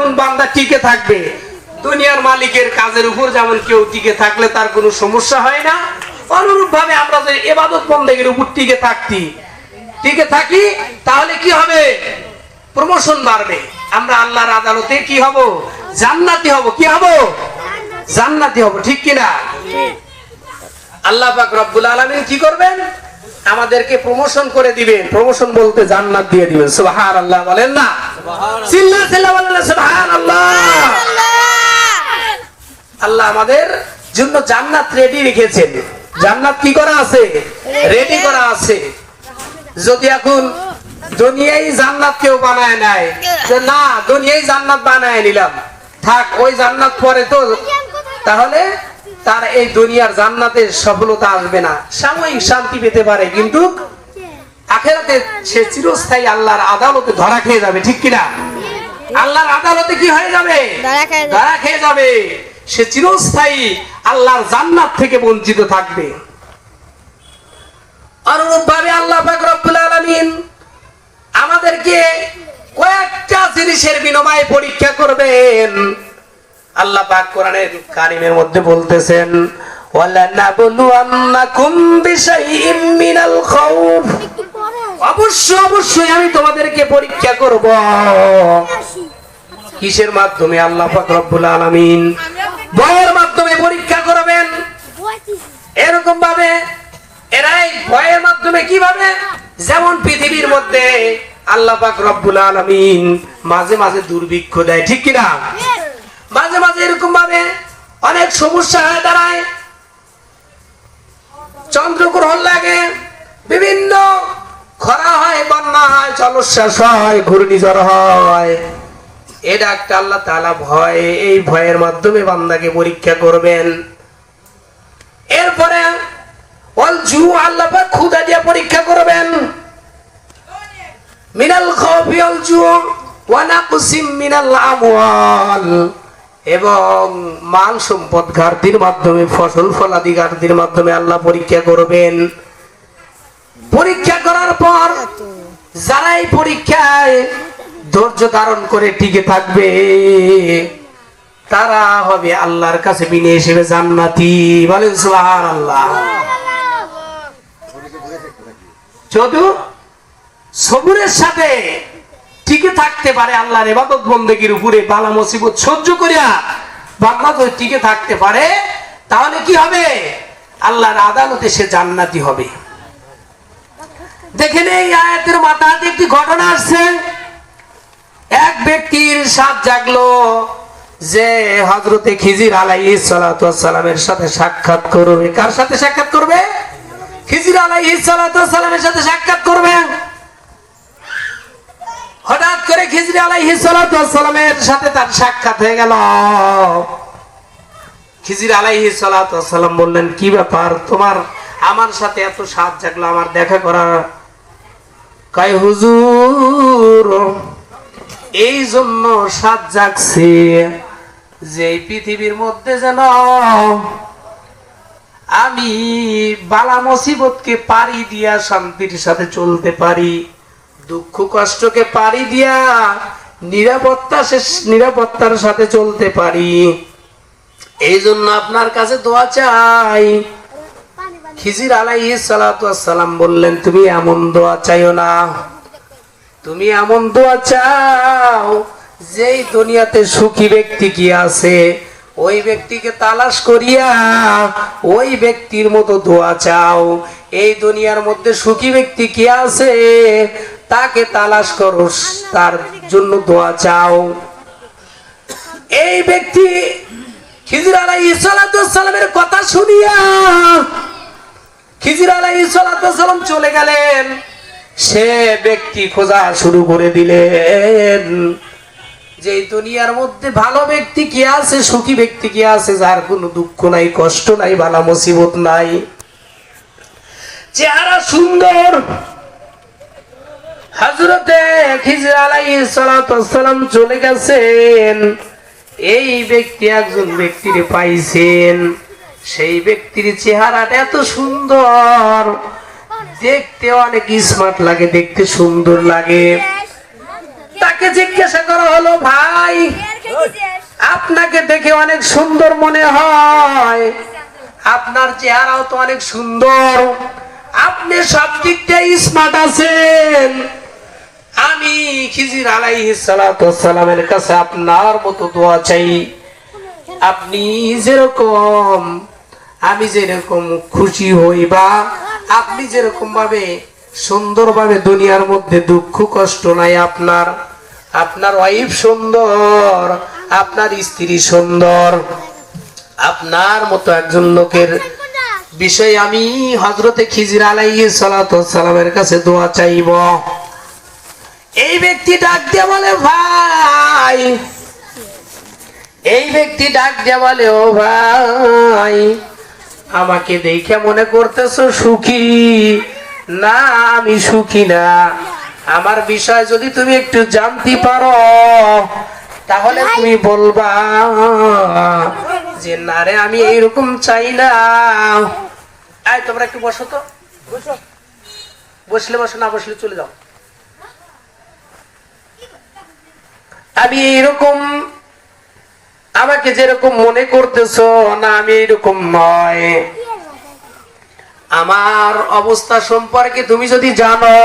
যেমন বান্দা টিকে থাকবে, দুনিয়ার মালিকের কাজের উপর যেমন কেউ টিকে থাকলে তার কোনো সমস্যা হয় না, অনুরূপ ভাবে আমরা যে ইবাদত বন্দেগীর উপর টিকে থাকি তাহলে কি হবে? প্রমোশন বাড়বে। আমরা আল্লাহর আদালতে কি হব? জান্নাতি হব। কি হব? জান্নাতি হব। ঠিক কিনা? আল্লাহ পাক রব্বুল আলামিন কি করবেন? আমাদেরকে প্রমোশন করে দিবেন। প্রমোশন বলতে জান্নাত দিয়ে দিবেন। সুবহানাল্লাহ বলেন না? চিল্লা বলেন সুবহানাল্লাহ। আল্লাহ আমাদের জন্য জান্নাত রেডি রেখেছেন। জান্নাত কি করা আছে? রেডি করা আছে। যদি এখন দুনিয়ায় জান্নাত কেউ বানায় নাই, যে না দুনিয়ায় জান্নাত বানায় নিলাম, থাক ওই জান্নাত পরে তো, তাহলে তার এই দুনিয়ার জান্নাতের সফলতা আসবে না। সাময়িক শান্তি পেতে পারে, কিন্তু আখিরাতে সে চিরস্থায়ী আল্লাহর আদালতে ধরা খেয়ে যাবে। ঠিক কিনা? আল্লাহর আদালতে কি হয়ে যাবে? ধরা খেয়ে যাবে। সে চিরস্থায়ী আল্লাহর জান্নাত থেকে বঞ্চিত থাকবে। অনুরূপ ভাবে আল্লাহ পাক রব্বুল আলামিন আমাদেরকে কয়েকটা জিনিসের বিনিময়ে পরীক্ষা করবেন। আল্লাহ পাক কোরআনের কারিমের মধ্যে বলতেছেন, ওয়ালা নাবলুওয়ান্নাকুম বিশাইইম মিনাল খাউফ, অবশ্যই আমি তোমাদেরকে পরীক্ষা করব। কিসের মাধ্যমে? আল্লাহ পাক রব্বুল আলামিন ভয়ের মাধ্যমে পরীক্ষা করবেন। এরকম ভাবে এরাই ভয়ের মাধ্যমে কিভাবে? যেমন পৃথিবীর মধ্যে আল্লাহ পাক রব্বুল আলামিন মাঝে মাঝে দুর্ভিক্ষ দেয়। ঠিক কিনা? মাঝে মাঝে এরকম ভাবে অনেক সমস্যা হয়ে দাঁড়ায়, চন্দ্রগ্রহণ লাগে, বিভিন্ন খরা হয়, বন্যা হয়, জলোচ্ছ্বাস হয়, ঘূর্ণিঝড় হয়। এটা একটা আল্লাহ তাআলা ভয়, এই ভয়ের মাধ্যমে বান্দাকে পরীক্ষা করবেন। এরপরে ওয়াল জু, আল্লাহ পাক ক্ষুধা দিয়ে পরীক্ষা করবেন। মিনাল খাউফি ওয়াল জু ওয়া নাকসিম মিনাল আমওয়াল, এবং মাল সম্পদ ঘাটতির মাধ্যমে, ফসল ফলাদি ঘাটতির মাধ্যমে আল্লাহ পরীক্ষা করবেন। পরীক্ষা করার পর যারা এই পরীক্ষায় ধৈর্য ধারণ করে টিকে থাকবে তারা হবে আল্লাহর কাছে বিনে হিসেবে জান্নাতি। বলেন সুবহানাল্লাহ। যদি সবুরের সাথে টিকে থাকতে পারে, আল্লাহর ইবাদত বন্দেগীর উপরে বালা মুসিবত সহ্য করিয়া বান্দা যদি টিকে থাকতে পারে, তাহলে কি হবে? আল্লাহর আদালতে সে জান্নাতি হবে। দেখেন এই আয়াতের মাথায় একটি ঘটনা আসছে। এক ব্যক্তির সাথ জাগলো যে হযরতে খিজির আলাইহিস সালাতু ওয়াস সালামের সাথে সাক্ষাৎ করবে। কার সাথে সাক্ষাৎ করবে? খিজির আলাইহিস সালাতু ওয়াস সালামের সাথে সাক্ষাৎ করবে। হঠাৎ করে খিজির আলাইহিস সালাতু ওয়াস সালামের সাথে তার সাক্ষাৎ হয়ে গেল। খিজির আলাইহিস সালাতু ওয়াস সালাম বললেন, কি ব্যাপার তোমার আমার সাথে এত সাথ জাগলো আমার দেখা করার? কয় হুজুর এই জন্য সাথ জাগছে যে পৃথিবীর মধ্যে যেন আমি বালা মুসিবতকে পারি দিয়া শান্তির সাথে চলতে পারি, দুঃখ কষ্টকে পারি দিয়া নিরাপত্তার সাথে চলতে পারি। এই জন্য আপনার কাছে দোয়া চাই। খিজির আলাইহিস সালাতু ওয়াস সালাম বললেন, তুমি এমন দোয়া চাইও না, তুমি এমন দোয়া চাও যেই দুনিয়াতে সুখী ব্যক্তি কি আছে ওই ব্যক্তিকে তালাশ করিয়া ওই ব্যক্তির মতো দোয়া চাও। এই দুনিয়ার মধ্যে সুখী ব্যক্তি কি আছে তাকে তালাশ করো, তার জন্য দোয়া চাও। এই ব্যক্তি খিজির আলাইহিস সালাতু ওয়াস সালামের কথা শুনিয়া খিজির আলাইহিস সালাতু ওয়াস সালাম চলে গেলেন। সে ব্যক্তি খোঁজা শুরু করে দিলেন যে দুনিয়ার মধ্যে ভালো ব্যক্তি কি আছে, সুখী ব্যক্তি কি আছে, যার কোনো দুঃখ নাই, কষ্ট নাই, বালা মুসিবত নাই, চেহারা সুন্দর। হযরতে খিজির আলাইহিস সালাতু ওয়াস সালাম চলে গেছেন। এই ব্যক্তি একজন ব্যক্তিরে পাইছেন, সেই ব্যক্তির চেহারাটা এত সুন্দর, দেখতে অনেক স্মার্ট লাগে, দেখতে সুন্দর লাগে। তাকে জিজ্ঞাসা করা হলো, ভাই আপনাকে দেখে অনেক সুন্দর মনে হয়, আপনার চেহারাও তো অনেক সুন্দর, আপনি সব দিক দিয়ে স্মার্ট আছেন। আমি খিজির আলাইহিস সালাতু ওয়াস সালামের কাছে আপনার মতো দোয়া চাই। আপনি যেরকম, আমি যেরকম খুশি হই, বা আপনি যেরকম ভাবে সুন্দরভাবে দুনিয়ার মধ্যে দুঃখ কষ্ট নাই, আপনার আপনার ওয়াইফ সুন্দর, আপনার স্ত্রী সুন্দর, আপনার মতো একজন লোকের বিষয়ে আমি হযরতে খিজির আলাইহিস সালাতু ওয়াস সালামের কাছে দোয়া চাইব। এই ব্যক্তি ডাক দিয়ে বলে, ভাই, এই ব্যক্তি ডাক দিয়ে বলে, ও ভাই, আমাকে দেখে মনে করতেছো সুখী? না, আমি সুখী না। আমার বিষয় যদি তুমি একটু জানতে পারো তাহলে তুমি বলবা যে না রে, আমি এইরকম চাই না। এই তোমরা একটু বসো তো, বসলে বসো, না বসলে চলে যাও। আমি এইরকম, আমাকে যেরকম মনে করতেছো না, আমি এইরকম নয়। আমার অবস্থা সম্পর্কে তুমি যদি জানো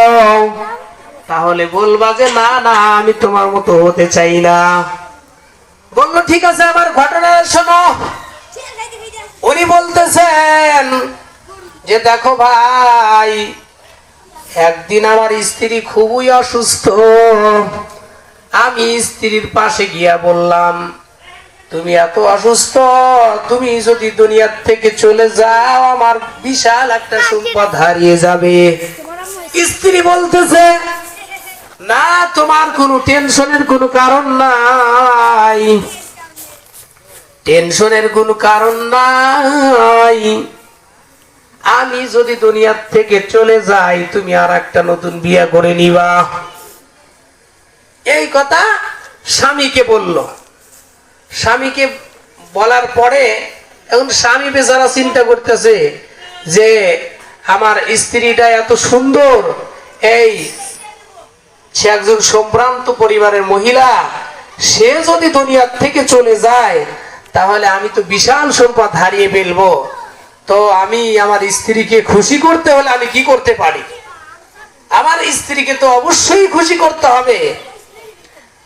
তাহলে বলবা যে না না, আমি তোমার মতো হতে চাই না। বললো ঠিক আছে, আমার ঘটনা শোনো। উনি বলতেছেন যে দেখো ভাই, একদিন আমার স্ত্রী খুবই অসুস্থ। আমি স্ত্রীর পাশে গিয়া বললাম, তুমি এত অসুস্থ, তুমি যদি দুনিয়ার থেকে চলে যাও আমার বিশাল একটা সম্পদ হারিয়ে যাবে। স্ত্রী বলতেছে, না, তোমার কোনো টেনশনের কোনো কারণ নাই, টেনশনের কোনো কারণ নাই। আমি যদি দুনিয়ার থেকে চলে যাই, তুমি আর একটা নতুন বিয়ে করে নিবা। এই কথা স্বামীকে বলল। স্বামীকে বলার পরে এখন স্বামী বেচারা চিন্তা করতেছে যে আমার স্ত্রীটা এত সুন্দর, এই সে একজন সম্ভ্রান্ত পরিবারের মহিলা, সে যদি দুনিয়ার থেকে চলে যায় তাহলে আমি তো বিশাল সম্পদ হারিয়ে ফেলবো। তো আমি আমার স্ত্রীকে খুশি করতে হলে আমি কি করতে পারি? আমার স্ত্রীকে তো অবশ্যই খুশি করতে হবে।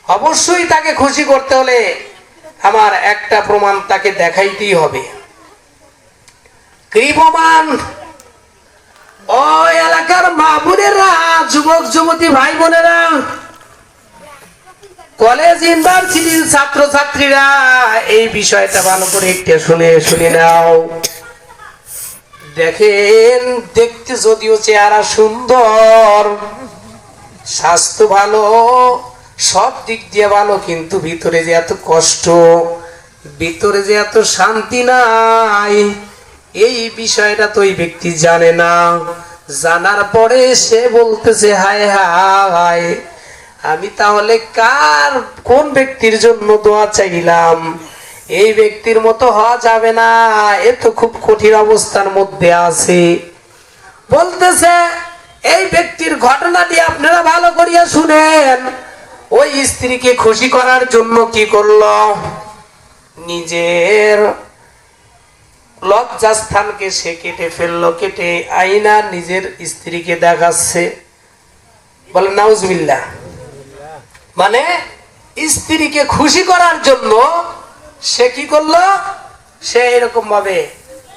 অবশ্যই তাকে খুশি করতে হলে আমার একটা প্রমাণ তাকে দেখাইতেই হবে। কি প্রমাণ? ও এলাকার মা বোনেরা, যুবক যুবতী ভাই বোনেরা, কলেজ ইউনিভার্সিটির ছাত্র ছাত্রীরা, এই বিষয়টা ভালো করে একটু শুনে নাও। দেখেন, দেখতে যদিও চেহারা সুন্দর, স্বাস্থ্য ভালো, সব দিক দিয়ে ভালো, কিন্তু ভিতরে যে এত কষ্ট, ভিতরে যে এত শান্তি নাই, এই বিষয়টা তো এই ব্যক্তি জানে না। জানার পরে সে বলতেছে, হায় হায়, আমি তাহলে কোন ব্যক্তির জন্য দোয়া চাইলাম? এই ব্যক্তির মতো হওয়া যাবে না, এ তো খুব কঠিন অবস্থার মধ্যে আছে। বলতেছে, এই ব্যক্তির ঘটনাটি আপনারা ভালো করিয়া শুনেন। ওই স্ত্রীকে খুশি করার জন্য কি করলো? নিজের লজ্জাস্থানকে সে কেটে ফেললো, কেটে আয়না নিজের স্ত্রীকে দেখাচ্ছে। বলে নাউজুবিল্লাহ। মানে স্ত্রীকে খুশি করার জন্য সে কি করলো? সে এরকম ভাবে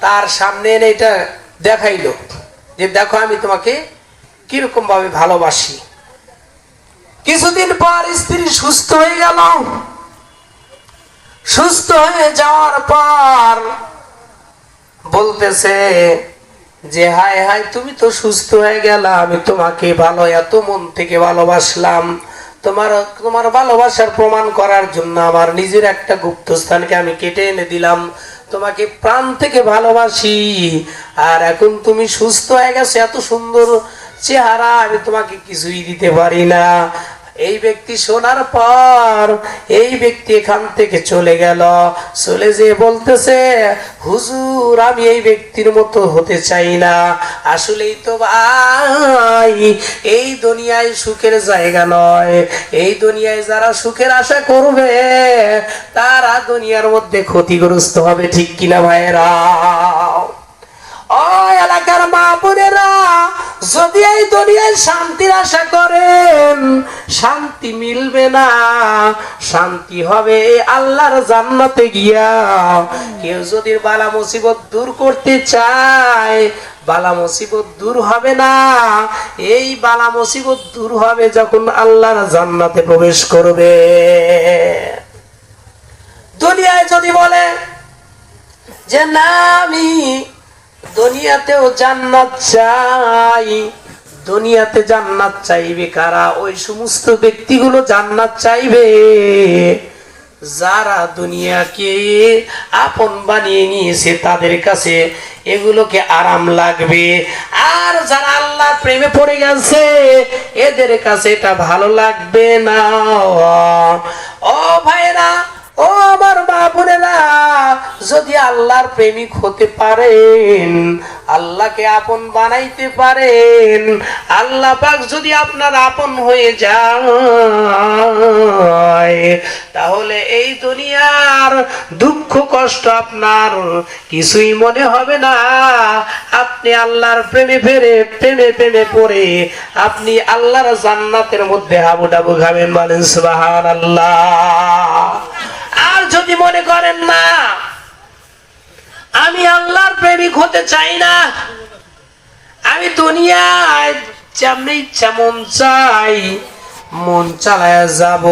তার সামনে এনে এটা দেখাইলো যে দেখো, আমি তোমাকে কিরকম ভাবে ভালোবাসি। কিছুদিন পর স্ত্রী সুস্থ হয়ে গেল। সুস্থ হয়ে যাওয়ার পর বলতেছে যে হায় হায়, তুমি তো সুস্থ হয়ে গেলা, আমি তোমাকে ভালো, এত মন থেকে ভালোবাসলাম। তোমার ভালোবাসার প্রমাণ করার জন্য আমার নিজের একটা গুপ্তস্থানকে আমি কেটে এনে দিলাম। তোমাকে প্রাণ থেকে ভালোবাসি, আর এখন তুমি সুস্থ হয়ে গেছো, এত সুন্দর চেহারা, আমি তোমাকে কিছুই দিতে পারি না। এই ব্যক্তি শোনার পর এই ব্যক্তি এখান থেকে চলে গেল। চলে যেয়ে বলতেছে, হুজুর, আমি এই ব্যক্তির মতো হতে চাই না। আসলেই তো ভাই, এই দুনিয়ায় সুখের জায়গা নয়। এই দুনিয়ায় যারা সুখের আশা করবে তারা দুনিয়ার মধ্যে ক্ষতিগ্রস্ত হবে, ঠিক কিনা ভাইয়েরা? ও এলাকার মা বোনেরা, যদি এই দুনিয়ায় শান্তির আশা করেন, শান্তি মিলবে না। শান্তি হবে আল্লাহর জান্নাতে গিয়া। কেউ যদি বালা মুসিবত দূর করতে চায়, বালা মুসিবত দূর হবে না। এই বালা মুসিবত দূর হবে যখন আল্লাহর জান্নাতে প্রবেশ করবে। দুনিয়ায় যদি বলে যে না, আমি দুনিয়াতেও জান্নাত চাই, দুনিয়াতে জান্নাত চাইবে কারা? ওই সমস্ত ব্যক্তিগুলো জান্নাত চাইবে যারা দুনিয়াকে আপন বানিয়ে নিয়েছে, তাদের কাছে এগুলোকে আরাম লাগবে। আর যারা আল্লাহ প্রেমে পড়ে গেছে, এদের কাছে এটা ভালো লাগবে না। ও ভাইরা, ও আমার মা বোনেরা, যদি আল্লাহর প্রেমিক হতে পারেন, আল্লাহকে আপন বানাইতে পারেন, আল্লাহ পাক যদি আপনার আপন হয়ে যায়, তাহলে এই দুনিয়ার দুঃখ কষ্ট আপনার কিছুই মনে হবে না। আপনি আল্লাহর প্রেমে প্রেমে পড়ে আপনি আল্লাহর জান্নাতের মধ্যে হাবুডাবু খাবেন। বলেন সুবহানাল্লাহ। আর যদি মনে করেন না, আমি আল্লাহর প্রেমিক হতে চাই না, আমি দুনিয়ায় যেমন ইচ্ছা মন চাই মন চালায়া যাব,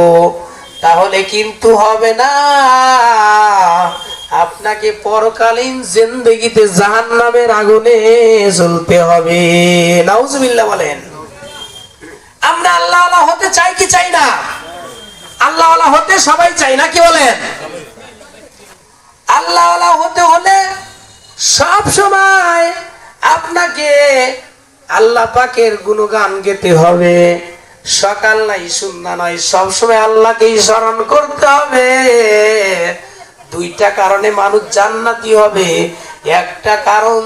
তাহলে কিন্তু হবে না। আপনাকে পরকালীন জিন্দেগিতে জাহান্নামের আগুনে জ্বলতে হবে। নাউজুবিল্লাহ বলেন। আমরা আল্লাহওয়ালা হতে চাই কি চাই না? আল্লাহওয়ালা হতে সবাই চাই না, কি বলেন? আল্লাহওয়ালা হতে হলে সব সময় আপনাকে আল্লাহ পাকের গুণগান গেতে হবে। সকাল নাই সন্ধ্যা নয়, সব সময় আল্লাহকেই স্মরণ করতে হবে। দুইটা কারণে মানুষ জান্নাতি হবে। একটা কারণ,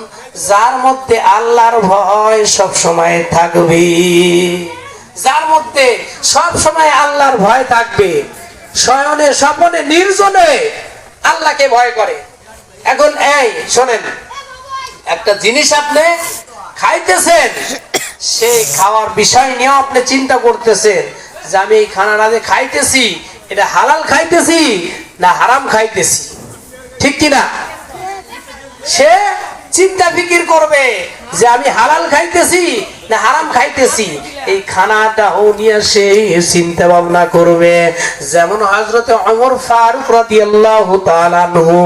যার মধ্যে আল্লাহর ভয় সব সময় থাকবে, যার মধ্যে সব সময় আল্লাহর ভয় থাকবে, শয়নে স্বপনে নির্জনে আল্লাহকে ভয় করে। এখন এই শোনেন, একটা জিনিস আপনি খাইতেছেন, সেই খাওয়ার বিষয় নিয়ে আপনি চিন্তা করতেছেন যে আমি এই খানাটা যে খাইতেছি, এটা হালাল খাইতেছি না হারাম খাইতেছি, ঠিক কিনা? সে চিন্তা ফিকির করবে যে আমি হালাল খাইতেছি না হারাম খাইতেছি। এই খানাটা ও নিয়ে সে চিন্তা ভাবনা করবে। যেমন হযরত ওমর ফারুক রাদিয়াল্লাহু তাআলা আনহু,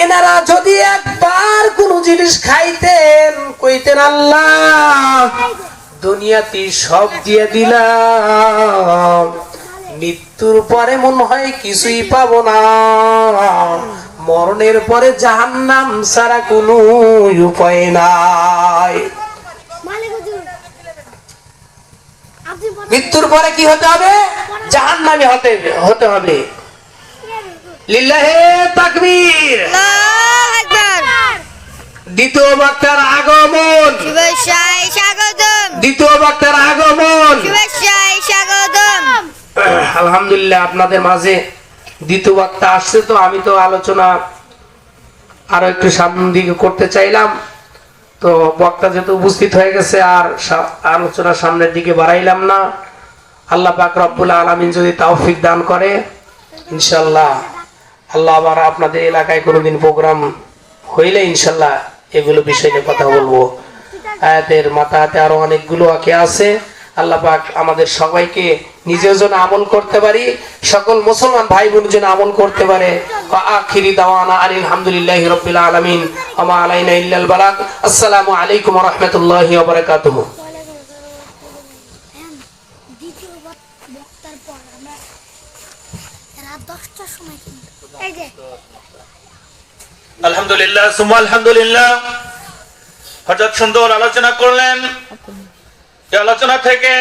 এনারা যদি একবার কোন জিনিস খাইতেন, কইতেন আল্লাহ দুনিয়াতে সব দিয়ে দিলাম, মৃত্যুর পরে মনে হয় কিছুই পাবো না, মরণের পরে জাহান্নাম ছাড়া কোনো উপায় নাই। মৃত্যুর পরে কি হতে হবে? জাহান্নামী হতে হবে। লিল্লাহে তাকবীর। আল্লাহু আকবার। দ্বিতীয় বক্তার আগমন, শুভেচ্ছায় স্বাগতম। দ্বিতীয় বক্তার আগমন, শুভেচ্ছায় স্বাগতম। আলহামদুলিল্লাহ, আপনাদের মাঝে দ্বিতীয় বক্তা আসছে, তো আমি তো আলোচনা আরো একটু সামনের দিকে করতে চাইলাম, তো বক্তা যেহেতু উপস্থিত হয়ে গেছে আর আলোচনা সামনের দিকে বাড়াইলাম না। আল্লাহ পাক রব্বুল আলামিন যদি তৌফিক দান করে, ইনশাআল্লাহ আল্লাহ আবার আপনাদের এলাকায় কোনোদিন প্রোগ্রাম হইলে ইনশাআল্লাহ এগুলো বিষয়ে কথা বলবো। আয়াতের মাথাতে আরো অনেকগুলো আঁকে আছে। আল্লাহ পাক আমাদের সবাইকে নিজের জন্য আমল করতে পারি, সকল মুসলমান ভাই বোন যেন আমল করতে পারে। আখিরি দাওয়ানা আলহামদুলিল্লাহি রাব্বিল আলামিন, ওয়া মা আলাইনা ইল্লাল বালাগ। আসসালামু আলাইকুম ওয়া রাহমাতুল্লাহি ওয়া বারাকাতুহু। দ্বিতীয় বক্তার পর আমরা রাত 10টার সময় এই যে আলহামদুলিল্লাহ সুম্মা আলহামদুলিল্লাহ, হযরত সুন্দর আলোচনা করলেন। এই আলোচনা থেকে